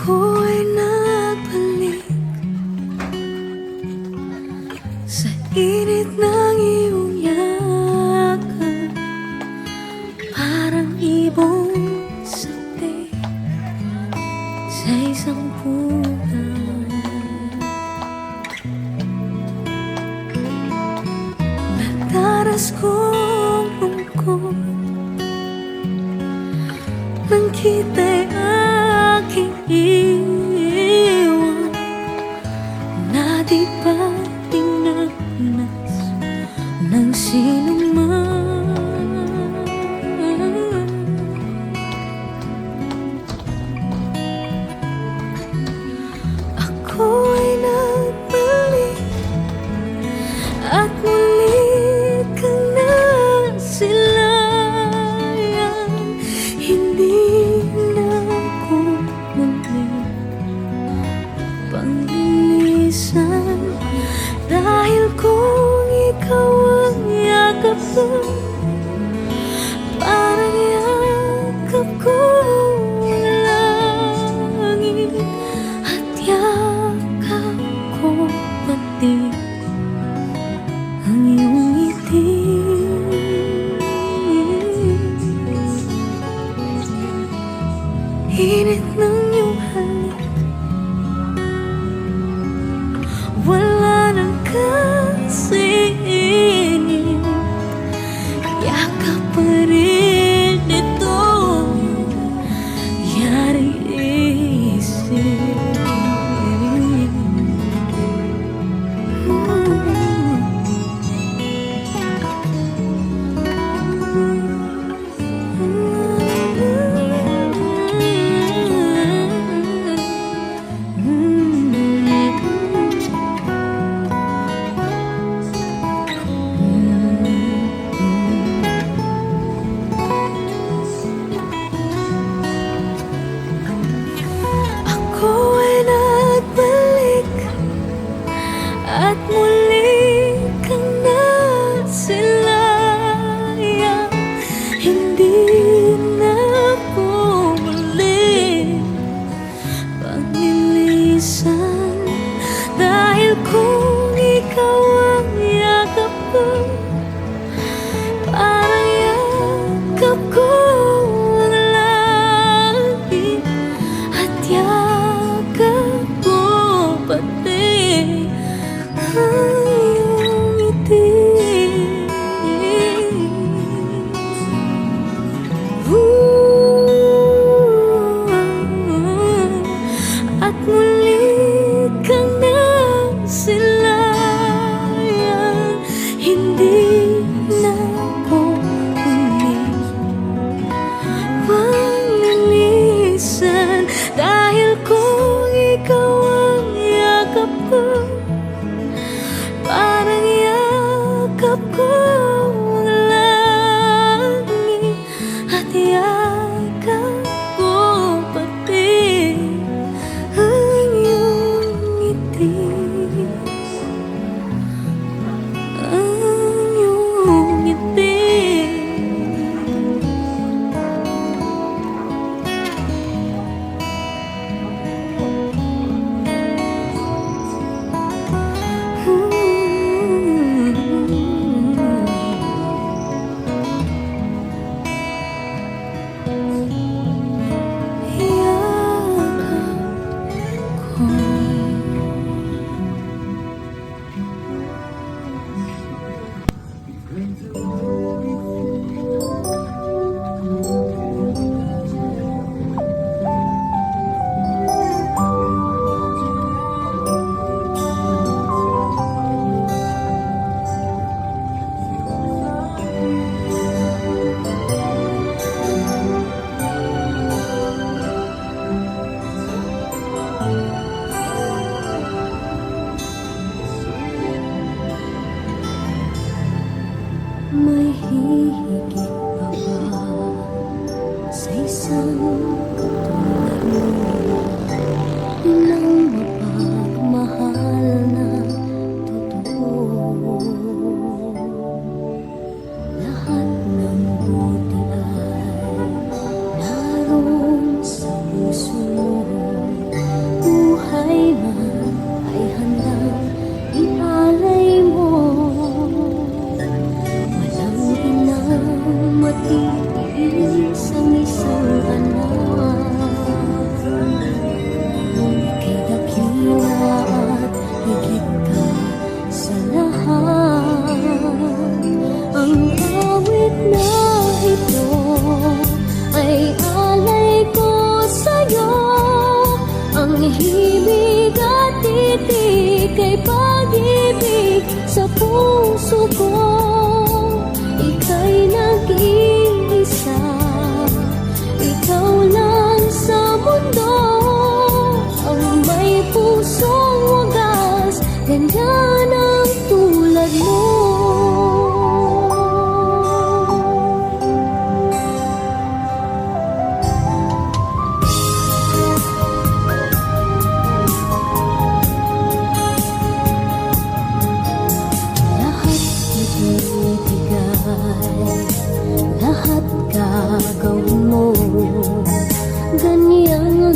Ako ay nagbalik sa init ng iyong yakap, parang ibong sabi sa isang punan. Nagdaras kong lungkot nang kita'y aking iwan, na di ba dinanas ng sinuman. Ako ay nagbalik at muli kang nasilayan. Hindi na ako muli panglilisan, dahil kung ikaw ang yakap ko, parang yakap ko langit, at yakap ko pati ang iyong ngiti. Init ng iyong halik, wala nang kasingit, yakap pa rin ito, yari isip.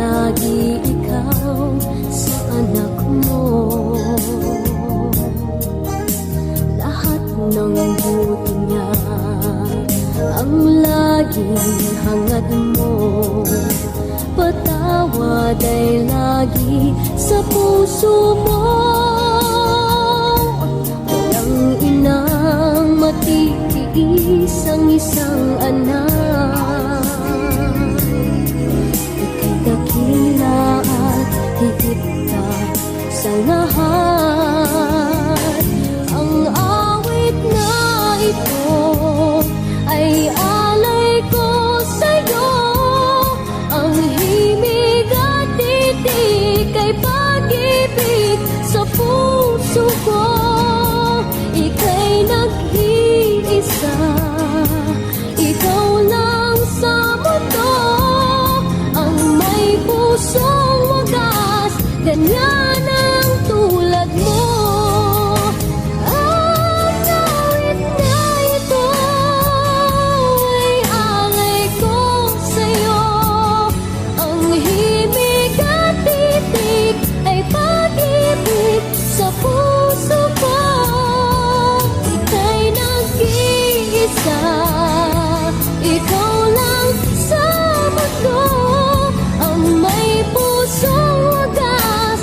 lagi ikaw sa anak mo. Lahat ng buti niya ang laging hangad mo. Patawad ay lagi sa puso mo. Walang inang matitiis ang isang anak. Ika'y dakila at higit ka sa lahat. Ang awit na ito ay alay ko sa'yo. Ang himig at titik ay pag-ibig sa puso ko. Ika'y nag-iisa, ikaw lang sa mundo. Ang may pusong wagas, ganyan ang tulad mo. Ang awit na ito ay alay ko sa'yo. Ang himig at titik ay pag-ibig sa puso ko. Ika'y nag-iisa, ikaw lang sa mundo. Ang may pusong wagas,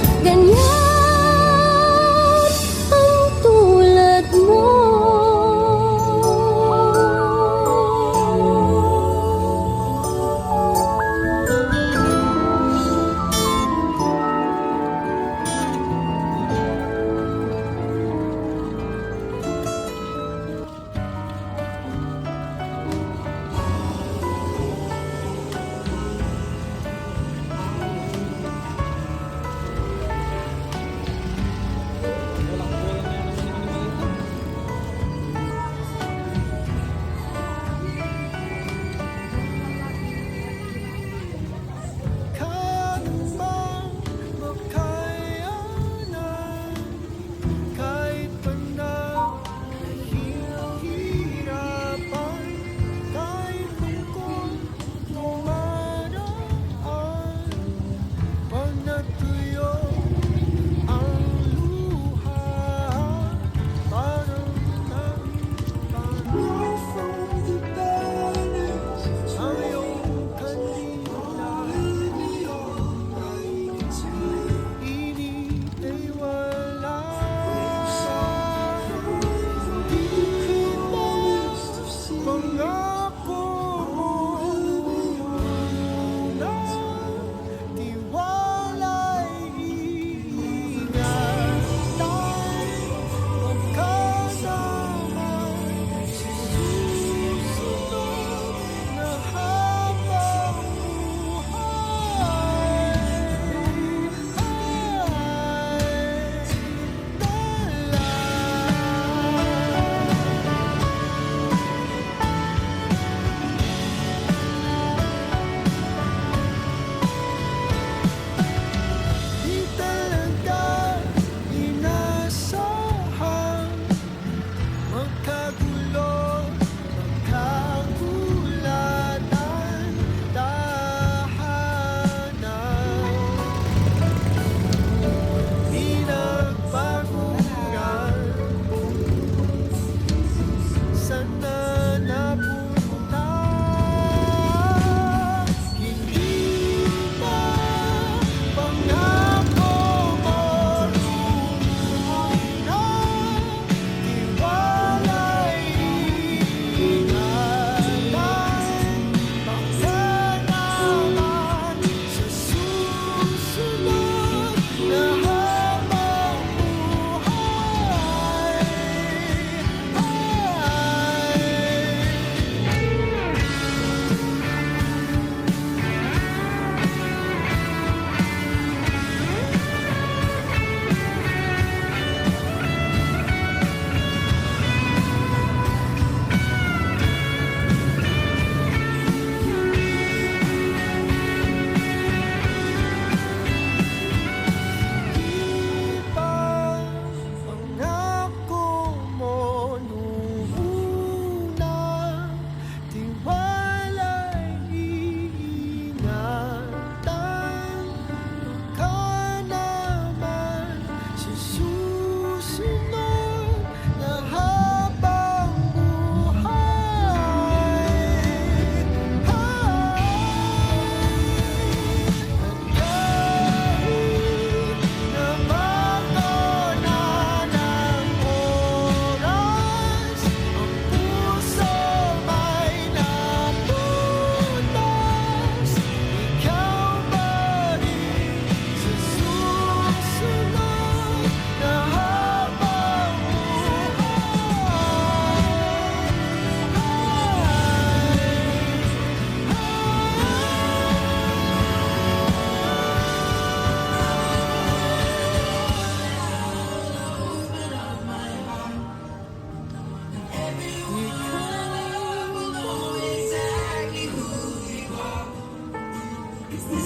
Would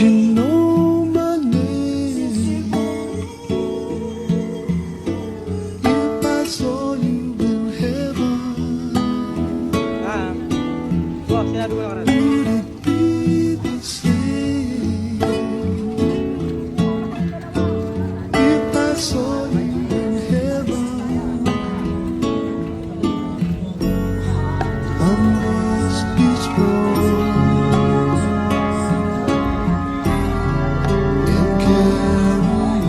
you know my name if I saw you in heaven? Would it be the same if I saw you in heaven? I must be strong and carry on,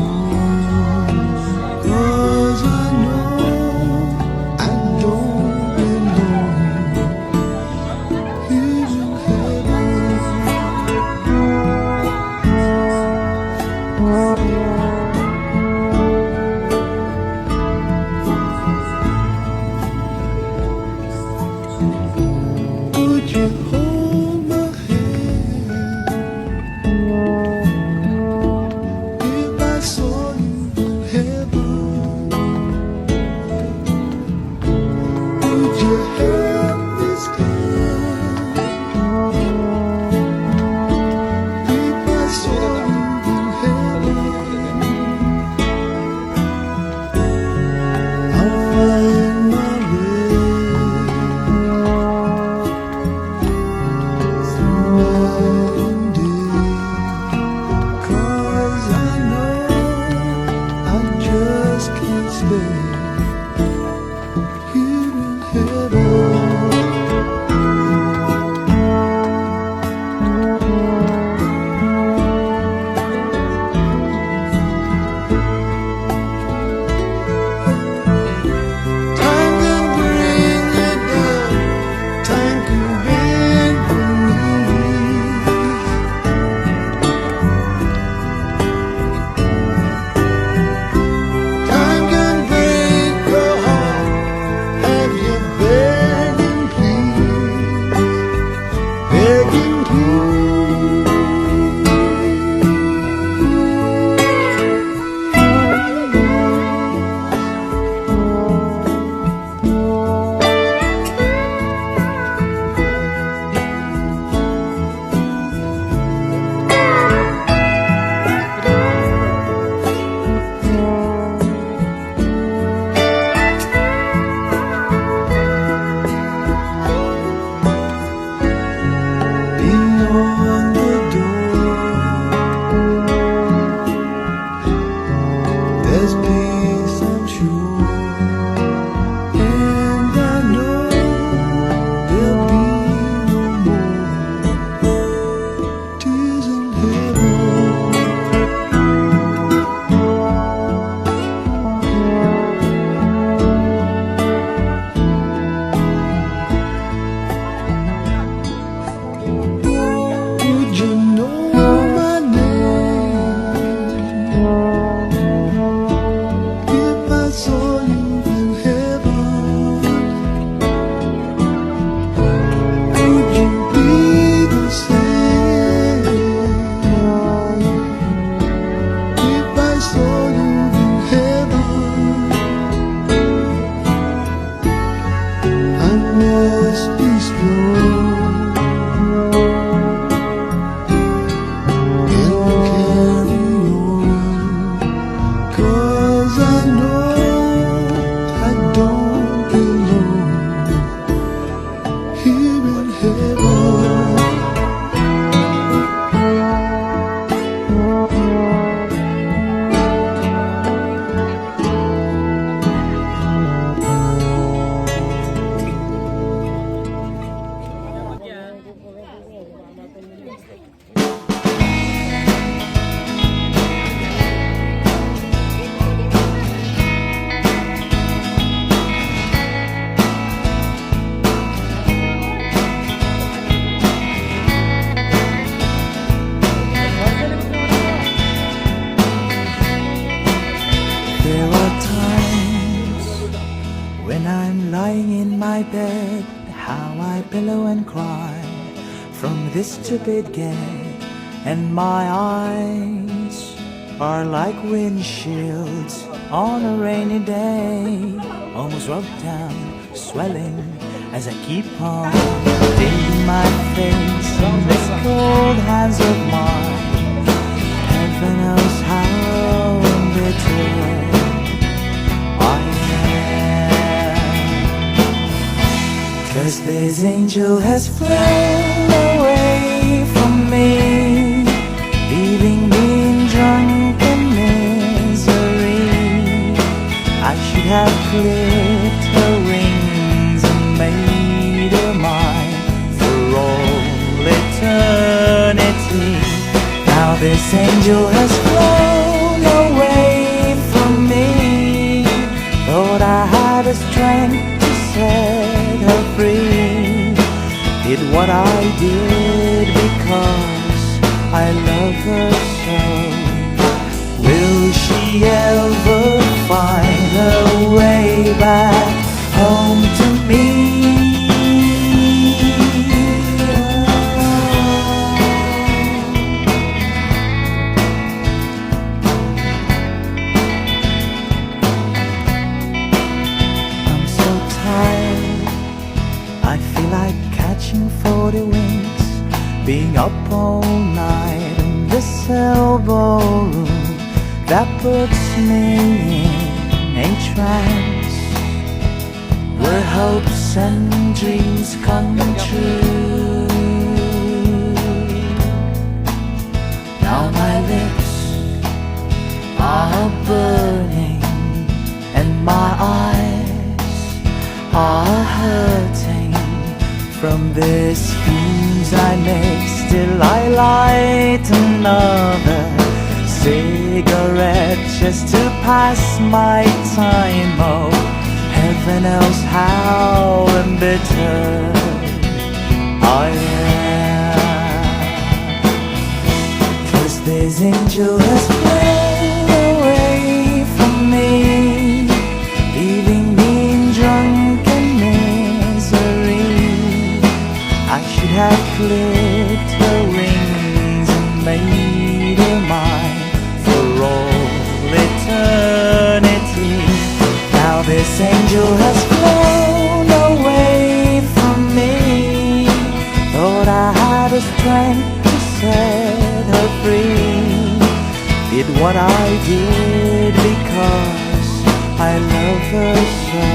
'cause I know I don't belong here in heaven. Would you hold my hand if I saw you in heaven? Would you help me stand if I saw you in heaven? I'll find my way through night and day, 'cause I know I just can't stay here in heaven. Time can bring it down, time can bend the knee. Time can break your heart, have you begging please, begging Lean on the door. There's peace, I'm sure, and I know there'll be no more tears in heaven. Would you know my name if I saw you in heaven? Would you be the same if I saw you in heaven? I must be strong and carry on, 'cause I know I don't belong here in heaven. There are times when I'm lying in my bed, how I pillow and cry from this stupid gag, and my eyes are like windshields on a rainy day, almost rubbed down swelling as I keep on digging my face in this cold hands of mine. Heaven knows how bitter I am, 'cause this angel has flown away from me, leaving me in drunken misery. I should have clipped her wings and made her mine for all eternity. Now this angel has flown away from me. Thought I had the strength to set her free. Did what I did because I love her so. Will she ever find her way back home to me? I'm so tired, I feel like catching 40 winks, being up all night in this elbow room that puts me in a trance, where hopes and dreams come true. Now my lips are burning and my eyes are hurting from this fumes I make. Still I light another cigarette just to pass my time. Oh, heaven knows how embittered I am, 'cause this angel has flown away from me, leaving me in drunken misery. I should have clipped her wings and made her mine for all eternity. Now this angel has flown away from me. Thought I had the strength to set her free. Did what I did because I love her so.